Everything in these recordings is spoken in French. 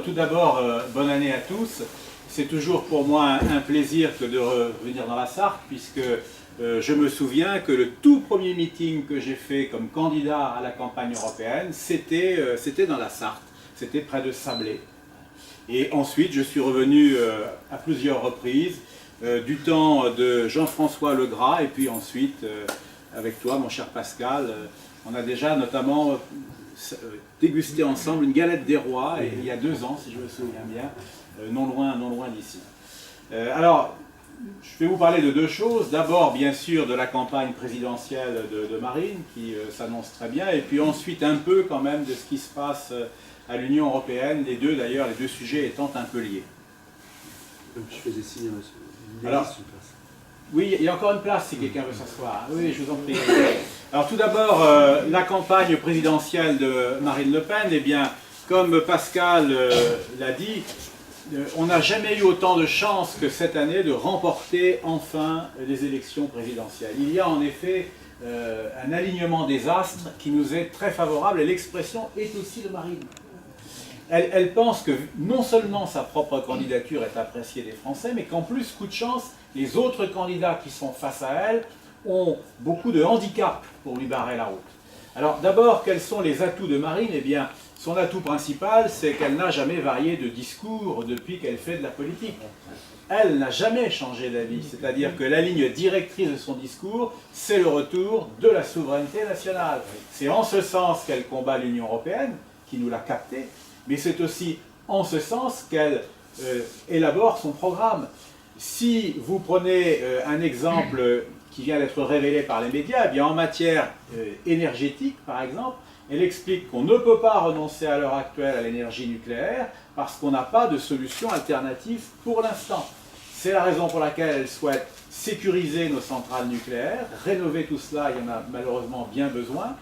Tout d'abord, bonne année à tous. C'est toujours pour moi un plaisir que de revenir dans la Sarthe, puisque je me souviens que le tout premier meeting que j'ai fait comme candidat à la campagne européenne, c'était dans la Sarthe, c'était près de Sablé. Et ensuite, je suis revenu à plusieurs reprises, du temps de Jean-François Legras, et puis ensuite, avec toi, mon cher Pascal, on a déjà notamment dégusté ensemble une galette des rois, et il y a 2 ans, si je me souviens bien, non loin d'ici. Alors, je vais vous parler de 2 choses. D'abord, bien sûr, de la campagne présidentielle de Marine, qui s'annonce très bien, et puis ensuite un peu quand même de ce qui se passe à l'Union européenne, les deux sujets étant un peu liés. Je faisais signe à monsieur. Alors, oui, il y a encore une place si quelqu'un veut s'asseoir. Oui, je vous en prie. Alors tout d'abord, la campagne présidentielle de Marine Le Pen, eh bien, comme Pascal l'a dit, on n'a jamais eu autant de chance que cette année de remporter enfin les élections présidentielles. Il y a en effet un alignement des astres qui nous est très favorable, et l'expression est aussi de Marine. Elle pense que non seulement sa propre candidature est appréciée des Français, mais qu'en plus, coup de chance, les autres candidats qui sont face à elle ont beaucoup de handicaps pour lui barrer la route. Alors d'abord, quels sont les atouts de Marine? Eh bien, son atout principal, c'est qu'elle n'a jamais varié de discours depuis qu'elle fait de la politique. Elle n'a jamais changé d'avis, c'est-à-dire que la ligne directrice de son discours, c'est le retour de la souveraineté nationale. C'est en ce sens qu'elle combat l'Union européenne, qui nous l'a capté, mais c'est aussi en ce sens qu'elle élabore son programme. Si vous prenez un exemple qui vient d'être révélé par les médias, eh bien en matière énergétique, par exemple, elle explique qu'on ne peut pas renoncer à l'heure actuelle à l'énergie nucléaire parce qu'on n'a pas de solution alternative pour l'instant. C'est la raison pour laquelle elle souhaite sécuriser nos centrales nucléaires, rénover tout cela, il y en a malheureusement bien besoin,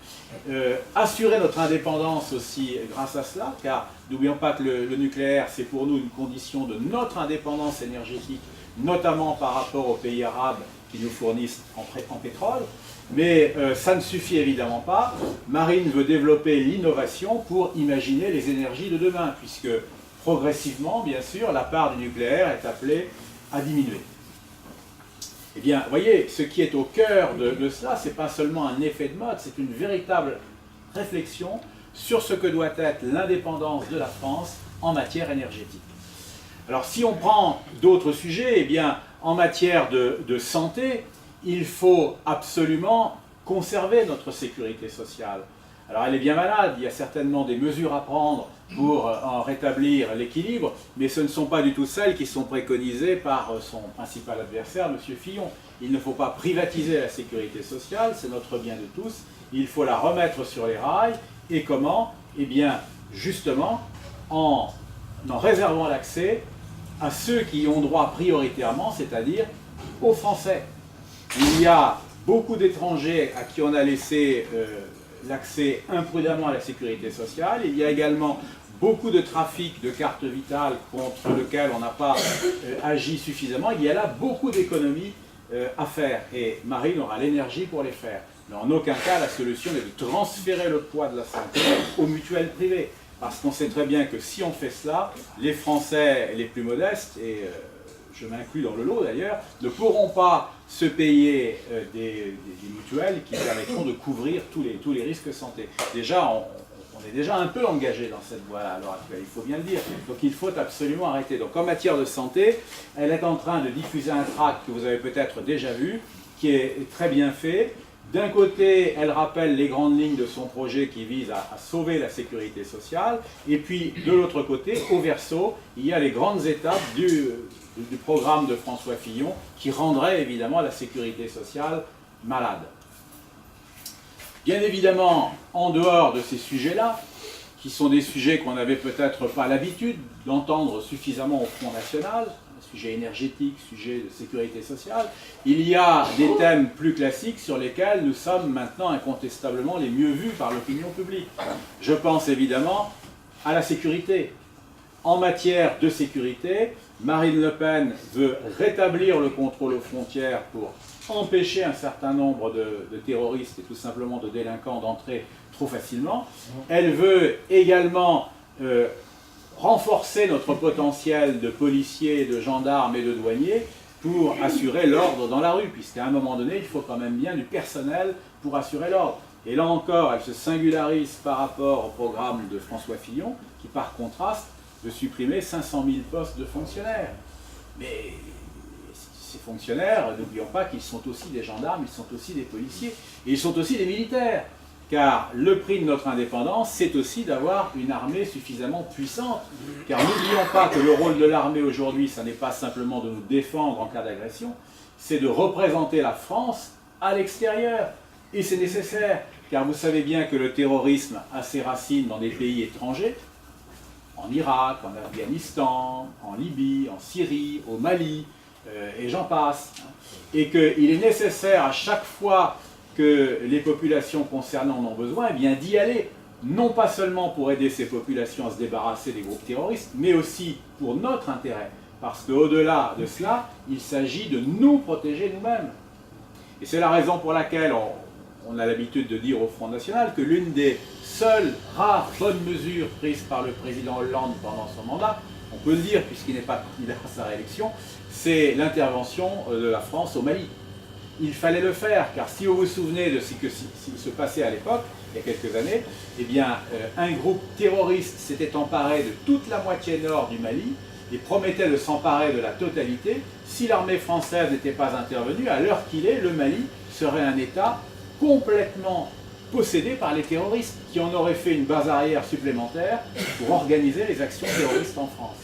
assurer notre indépendance aussi grâce à cela, car n'oublions pas que le nucléaire, c'est pour nous une condition de notre indépendance énergétique, notamment par rapport aux pays arabes qui nous fournissent en pétrole. Mais ça ne suffit évidemment pas. Marine veut développer l'innovation pour imaginer les énergies de demain, puisque progressivement, bien sûr, la part du nucléaire est appelée à diminuer. Eh bien, vous voyez, ce qui est au cœur de cela, ce n'est pas seulement un effet de mode, c'est une véritable réflexion sur ce que doit être l'indépendance de la France en matière énergétique. Alors, si on prend d'autres sujets, eh bien, en matière de santé, il faut absolument conserver notre sécurité sociale. Alors, elle est bien malade, il y a certainement des mesures à prendre pour en rétablir l'équilibre, mais ce ne sont pas du tout celles qui sont préconisées par son principal adversaire, M. Fillon. Il ne faut pas privatiser la sécurité sociale, c'est notre bien de tous, il faut la remettre sur les rails. Et comment? Eh bien, justement, en réservant l'accès à ceux qui y ont droit prioritairement, c'est-à-dire aux Français. Il y a beaucoup d'étrangers à qui on a laissé l'accès imprudemment à la sécurité sociale. Il y a également beaucoup de trafic de cartes vitales contre lequel on n'a pas agi suffisamment. Il y a là beaucoup d'économies à faire, et Marine aura l'énergie pour les faire. Mais en aucun cas, la solution est de transférer le poids de la santé aux mutuelles privées. Parce qu'on sait très bien que si on fait cela, les Français les plus modestes, et je m'inclus dans le lot d'ailleurs, ne pourront pas se payer des mutuelles qui permettront de couvrir tous les risques santé. Déjà, on est déjà un peu engagé dans cette voie-là à l'heure actuelle, il faut bien le dire. Donc il faut absolument arrêter. Donc en matière de santé, elle est en train de diffuser un tract que vous avez peut-être déjà vu, qui est très bien fait. D'un côté, elle rappelle les grandes lignes de son projet qui vise à sauver la sécurité sociale, et puis de l'autre côté, au verso, il y a les grandes étapes du programme de François Fillon qui rendrait évidemment la sécurité sociale malade. Bien évidemment, en dehors de ces sujets-là, qui sont des sujets qu'on n'avait peut-être pas l'habitude d'entendre suffisamment au Front National, sujet énergétique, sujet de sécurité sociale, il y a des thèmes plus classiques sur lesquels nous sommes maintenant incontestablement les mieux vus par l'opinion publique. Je pense évidemment à la sécurité. En matière de sécurité, Marine Le Pen veut rétablir le contrôle aux frontières pour empêcher un certain nombre de terroristes et tout simplement de délinquants d'entrer trop facilement. Elle veut également renforcer notre potentiel de policiers, de gendarmes et de douaniers pour assurer l'ordre dans la rue, puisqu'à un moment donné, il faut quand même bien du personnel pour assurer l'ordre. Et là encore, elle se singularise par rapport au programme de François Fillon, qui par contraste veut supprimer 500 000 postes de fonctionnaires. Mais ces fonctionnaires, n'oublions pas qu'ils sont aussi des gendarmes, ils sont aussi des policiers, et ils sont aussi des militaires. Car le prix de notre indépendance, c'est aussi d'avoir une armée suffisamment puissante. Car n'oublions pas que le rôle de l'armée aujourd'hui, ce n'est pas simplement de nous défendre en cas d'agression, c'est de représenter la France à l'extérieur. Et c'est nécessaire, car vous savez bien que le terrorisme a ses racines dans des pays étrangers, en Irak, en Afghanistan, en Libye, en Syrie, au Mali, et j'en passe. Et qu'il est nécessaire à chaque fois que les populations concernées en ont besoin, eh bien d'y aller, non pas seulement pour aider ces populations à se débarrasser des groupes terroristes, mais aussi pour notre intérêt. Parce qu'au-delà de cela, il s'agit de nous protéger nous-mêmes. Et c'est la raison pour laquelle on a l'habitude de dire au Front National que l'une des seules rares bonnes mesures prises par le président Hollande pendant son mandat, on peut le dire puisqu'il n'est pas candidat à sa réélection, c'est l'intervention de la France au Mali. Il fallait le faire, car si vous vous souvenez de ce qui se passait à l'époque, il y a quelques années, eh bien, un groupe terroriste s'était emparé de toute la moitié nord du Mali et promettait de s'emparer de la totalité. Si l'armée française n'était pas intervenue, à l'heure qu'il est, le Mali serait un État complètement possédé par les terroristes, qui en auraient fait une base arrière supplémentaire pour organiser les actions terroristes en France.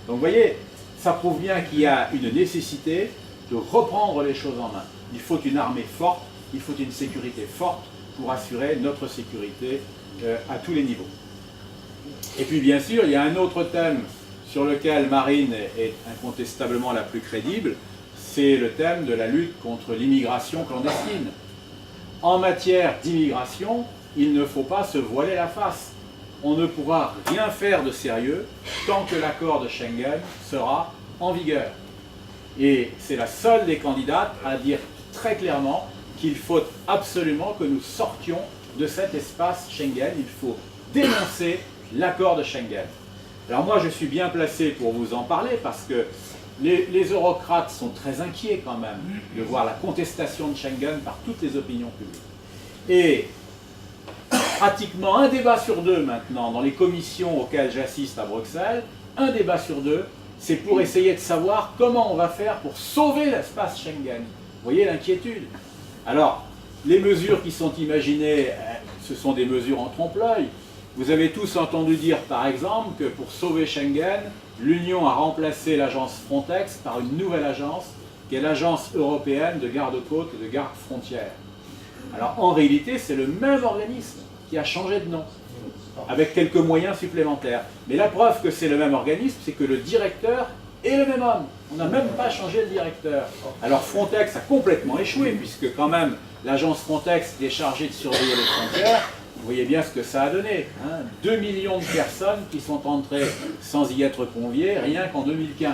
Donc vous voyez, ça prouve bien qu'il y a une nécessité de reprendre les choses en main. Il faut une armée forte, il faut une sécurité forte pour assurer notre sécurité à tous les niveaux. Et puis bien sûr, il y a un autre thème sur lequel Marine est incontestablement la plus crédible, c'est le thème de la lutte contre l'immigration clandestine. En matière d'immigration, il ne faut pas se voiler la face. On ne pourra rien faire de sérieux tant que l'accord de Schengen sera en vigueur. Et c'est la seule des candidates à dire très clairement qu'il faut absolument que nous sortions de cet espace Schengen. Il faut dénoncer l'accord de Schengen. Alors moi, je suis bien placé pour vous en parler parce que les eurocrates sont très inquiets quand même de voir la contestation de Schengen par toutes les opinions publiques. Et pratiquement un débat sur deux maintenant dans les commissions auxquelles j'assiste à Bruxelles, un débat sur deux, c'est pour essayer de savoir comment on va faire pour sauver l'espace Schengen. Vous voyez l'inquiétude? Alors, les mesures qui sont imaginées, ce sont des mesures en trompe-l'œil. Vous avez tous entendu dire, par exemple, que pour sauver Schengen, l'Union a remplacé l'agence Frontex par une nouvelle agence, qui est l'agence européenne de garde-côtes et de garde-frontières. Alors, en réalité, c'est le même organisme qui a changé de nom, avec quelques moyens supplémentaires. Mais la preuve que c'est le même organisme, c'est que le directeur est le même homme. On n'a même pas changé le directeur. Alors Frontex a complètement échoué, puisque quand même l'agence Frontex qui est chargée de surveiller les frontières, vous voyez bien ce que ça a donné. 2 millions de personnes qui sont entrées sans y être conviées, rien qu'en 2015.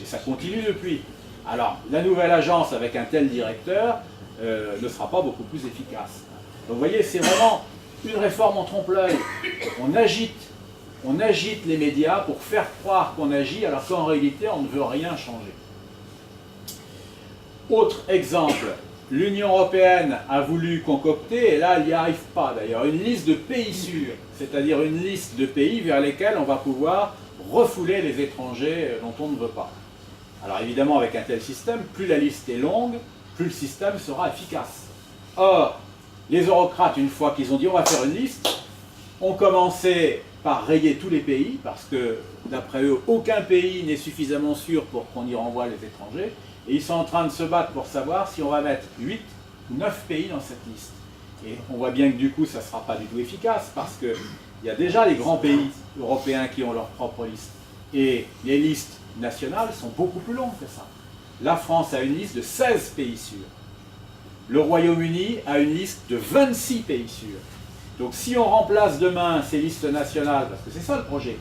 Et ça continue depuis. Alors la nouvelle agence avec un tel directeur ne sera pas beaucoup plus efficace. Donc vous voyez, c'est vraiment une réforme en trompe-l'œil. On agite les médias pour faire croire qu'on agit alors qu'en réalité on ne veut rien changer. Autre exemple, l'Union européenne a voulu concocter, et là elle n'y arrive pas d'ailleurs, une liste de pays sûrs, c'est-à-dire une liste de pays vers lesquels on va pouvoir refouler les étrangers dont on ne veut pas. Alors évidemment avec un tel système, plus la liste est longue, plus le système sera efficace. Or, les eurocrates, une fois qu'ils ont dit on va faire une liste, ont commencé par rayer tous les pays, parce que d'après eux, aucun pays n'est suffisamment sûr pour qu'on y renvoie les étrangers, et ils sont en train de se battre pour savoir si on va mettre 8 ou 9 pays dans cette liste. Et on voit bien que du coup, ça ne sera pas du tout efficace, parce qu'il y a déjà les grands pays européens qui ont leur propre liste. Et les listes nationales sont beaucoup plus longues que ça. La France a une liste de 16 pays sûrs. Le Royaume-Uni a une liste de 26 pays sûrs. Donc si on remplace demain ces listes nationales, parce que c'est ça le projet,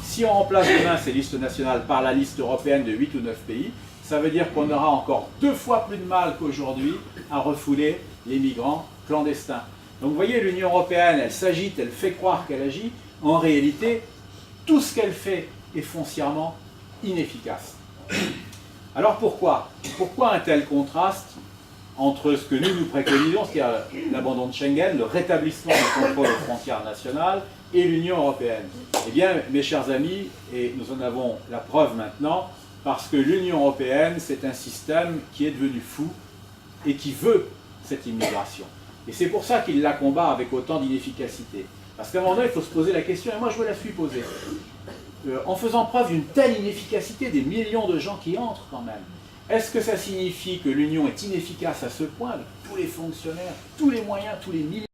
si on remplace demain ces listes nationales par la liste européenne de 8 ou 9 pays, ça veut dire qu'on aura encore 2 fois plus de mal qu'aujourd'hui à refouler les migrants clandestins. Donc vous voyez, l'Union européenne, elle s'agite, elle fait croire qu'elle agit. En réalité, tout ce qu'elle fait est foncièrement inefficace. Alors pourquoi? Pourquoi un tel contraste entre ce que nous préconisons, c'est-à-dire l'abandon de Schengen, le rétablissement du contrôle aux frontières nationales, et l'Union européenne? Eh bien, mes chers amis, et nous en avons la preuve maintenant, parce que l'Union européenne, c'est un système qui est devenu fou et qui veut cette immigration. Et c'est pour ça qu'il la combat avec autant d'inefficacité. Parce qu'à un moment donné, il faut se poser la question, et moi je me la suis posée. En faisant preuve d'une telle inefficacité, des millions de gens qui entrent quand même, est-ce que ça signifie que l'Union est inefficace à ce point, avec tous les fonctionnaires, tous les moyens, tous les millions